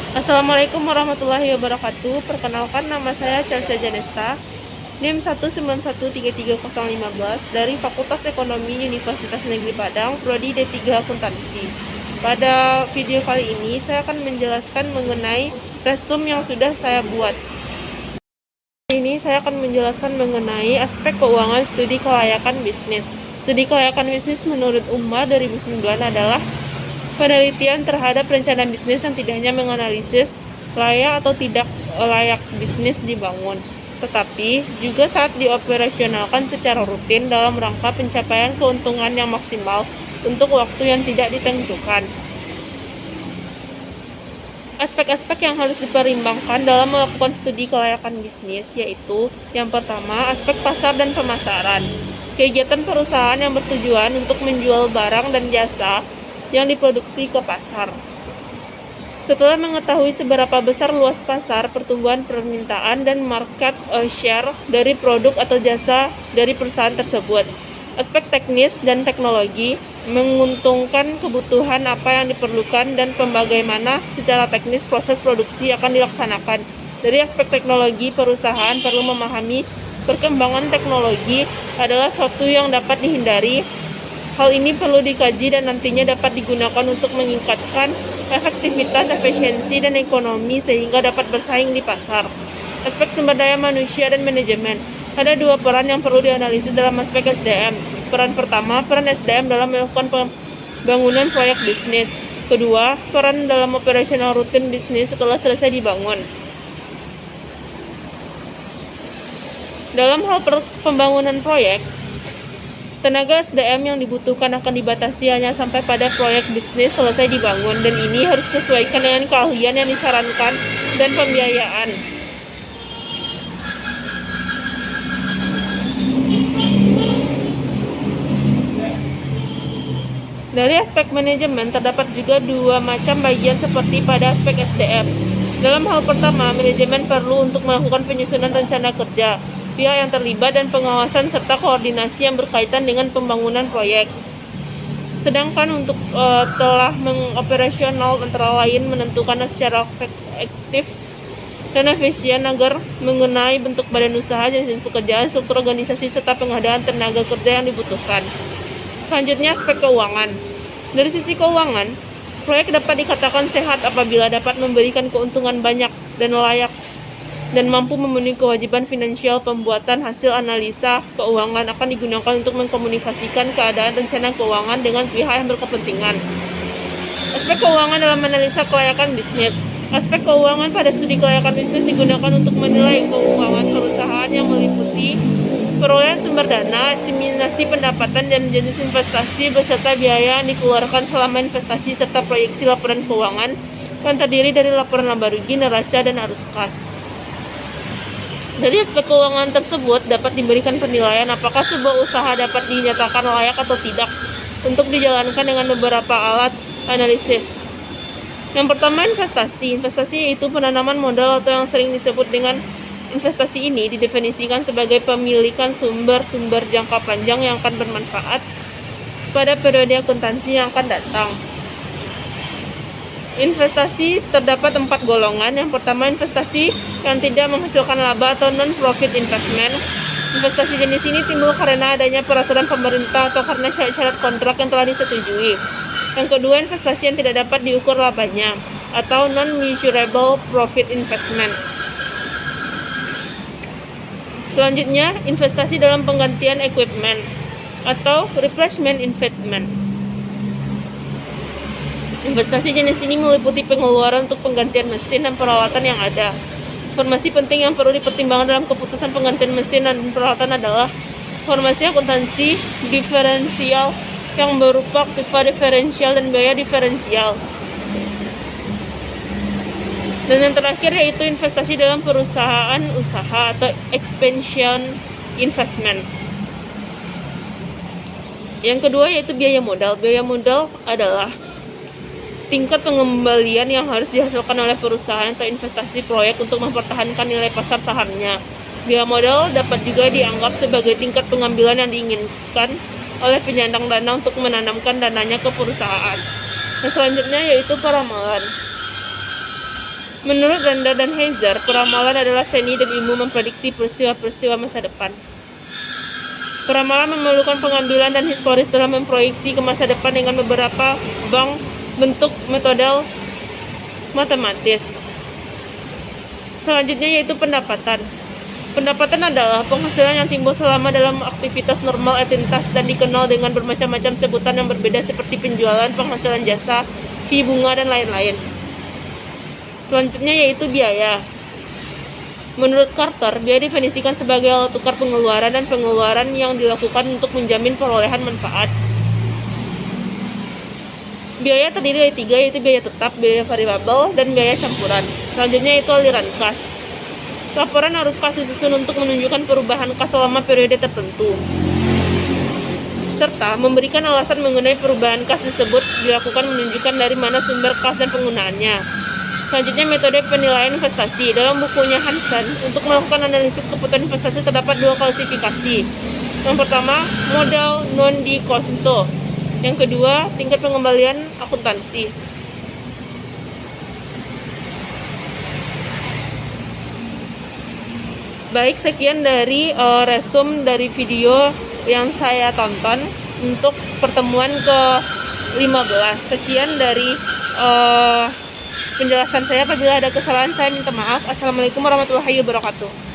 Assalamualaikum warahmatullahi wabarakatuh. Perkenalkan, nama saya Chelsea Janesta, NIM 191330015 dari Fakultas Ekonomi Universitas Negeri Padang, Prodi D3 Akuntansi. Pada video kali ini, saya akan menjelaskan mengenai resume yang sudah saya buat. Ini saya akan menjelaskan mengenai aspek keuangan studi kelayakan bisnis. Studi kelayakan bisnis menurut UMA 2009 adalah penelitian terhadap rencana bisnis yang tidak hanya menganalisis layak atau tidak layak bisnis dibangun, tetapi juga saat dioperasionalkan secara rutin dalam rangka pencapaian keuntungan yang maksimal untuk waktu yang tidak ditentukan. Aspek-aspek yang harus dipertimbangkan dalam melakukan studi kelayakan bisnis yaitu yang pertama, aspek pasar dan pemasaran. Kegiatan perusahaan yang bertujuan untuk menjual barang dan jasa yang diproduksi ke pasar. Setelah mengetahui seberapa besar luas pasar, pertumbuhan permintaan, dan market share dari produk atau jasa dari perusahaan tersebut. Aspek teknis dan teknologi menguntungkan kebutuhan apa yang diperlukan dan bagaimana secara teknis proses produksi akan dilaksanakan. Dari aspek teknologi, perusahaan perlu memahami perkembangan teknologi adalah suatu yang dapat dihindari. Hal ini perlu dikaji dan nantinya dapat digunakan untuk meningkatkan efektivitas, efisiensi, dan ekonomi sehingga dapat bersaing di pasar. Aspek sumber daya manusia dan manajemen. Ada dua peran yang perlu dianalisis dalam aspek SDM. Peran pertama, peran SDM dalam melakukan pembangunan proyek bisnis. Kedua, peran dalam operasional rutin bisnis setelah selesai dibangun. Dalam hal pembangunan proyek, tenaga SDM yang dibutuhkan akan dibatasi hanya sampai pada proyek bisnis selesai dibangun, dan ini harus disesuaikan dengan keahlian yang disarankan dan pembiayaan. Dari aspek manajemen, terdapat juga dua macam bagian seperti pada aspek SDM. Dalam hal pertama, manajemen perlu untuk melakukan penyusunan rencana kerja, pihak yang terlibat, dan pengawasan serta koordinasi yang berkaitan dengan pembangunan proyek. Sedangkan untuk telah mengoperasional antara lain menentukan secara efektif dan efisien agar mengenai bentuk badan usaha, jenis pekerjaan, struktur organisasi, serta pengadaan tenaga kerja yang dibutuhkan. Selanjutnya, aspek keuangan. Dari sisi keuangan, proyek dapat dikatakan sehat apabila dapat memberikan keuntungan banyak dan layak dan mampu memenuhi kewajiban finansial. Pembuatan hasil analisa keuangan akan digunakan untuk mengkomunikasikan keadaan rencana keuangan dengan pihak yang berkepentingan. Aspek keuangan dalam analisa kelayakan bisnis. Aspek keuangan pada studi kelayakan bisnis digunakan untuk menilai keuangan perusahaan yang meliputi perolehan sumber dana, estimasi pendapatan, dan jenis investasi beserta biaya yang dikeluarkan selama investasi serta proyeksi laporan keuangan yang terdiri dari laporan laba rugi, neraca, dan arus kas. Dari aspek keuangan tersebut dapat diberikan penilaian apakah sebuah usaha dapat dinyatakan layak atau tidak untuk dijalankan dengan beberapa alat analisis. Yang pertama, investasi. Investasi yaitu penanaman modal atau yang sering disebut dengan investasi ini didefinisikan sebagai pemilikan sumber-sumber jangka panjang yang akan bermanfaat pada periode akuntansi yang akan datang. Investasi terdapat 4 golongan. Yang pertama, investasi yang tidak menghasilkan laba atau non-profit investment. Investasi jenis ini timbul karena adanya peraturan pemerintah atau karena syarat-syarat kontrak yang telah disetujui. Yang kedua, investasi yang tidak dapat diukur labanya atau non-measurable profit investment. Selanjutnya, investasi dalam penggantian equipment atau replacement investment. Investasi jenis ini meliputi pengeluaran untuk penggantian mesin dan peralatan yang ada. Informasi penting yang perlu dipertimbangkan dalam keputusan penggantian mesin dan peralatan adalah informasi akuntansi diferensial yang berupa aktiva diferensial dan biaya diferensial. Dan yang terakhir yaitu investasi dalam perusahaan usaha atau expansion investment. Yang kedua yaitu biaya modal. Biaya modal adalah tingkat pengembalian yang harus dihasilkan oleh perusahaan atau investasi proyek untuk mempertahankan nilai pasar sahamnya. Biaya modal dapat juga dianggap sebagai tingkat pengambilan yang diinginkan oleh penyandang dana untuk menanamkan dananya ke perusahaan. Nah, selanjutnya yaitu peramalan. Menurut Randa dan Heiser, peramalan adalah seni dan ilmu memprediksi peristiwa-peristiwa masa depan. Peramalan memerlukan pengambilan dan historis dalam memproyeksi ke masa depan dengan beberapa bentuk metode matematis. Selanjutnya yaitu pendapatan. Pendapatan adalah penghasilan yang timbul selama dalam aktivitas normal entitas dan dikenal dengan bermacam-macam sebutan yang berbeda seperti penjualan, penghasilan jasa, fee bunga, dan lain-lain. Selanjutnya yaitu biaya. Menurut Carter, biaya definisikan sebagai alat tukar pengeluaran dan pengeluaran yang dilakukan untuk menjamin perolehan manfaat. Biaya terdiri dari 3, yaitu biaya tetap, biaya variabel, dan biaya campuran. Selanjutnya yaitu aliran kas. Laporan arus kas disusun untuk menunjukkan perubahan kas selama periode tertentu, serta memberikan alasan mengenai perubahan kas tersebut dilakukan menunjukkan dari mana sumber kas dan penggunaannya. Selanjutnya metode penilaian investasi. Dalam bukunya Hansen, untuk melakukan analisis keputusan investasi terdapat 2 klasifikasi. Yang pertama, modal non di konto. Yang kedua, tingkat pengembalian akuntansi. Baik, sekian dari resume dari video yang saya tonton untuk pertemuan ke-15. Sekian dari penjelasan saya. Apabila ada kesalahan saya minta maaf. Assalamualaikum warahmatullahi wabarakatuh.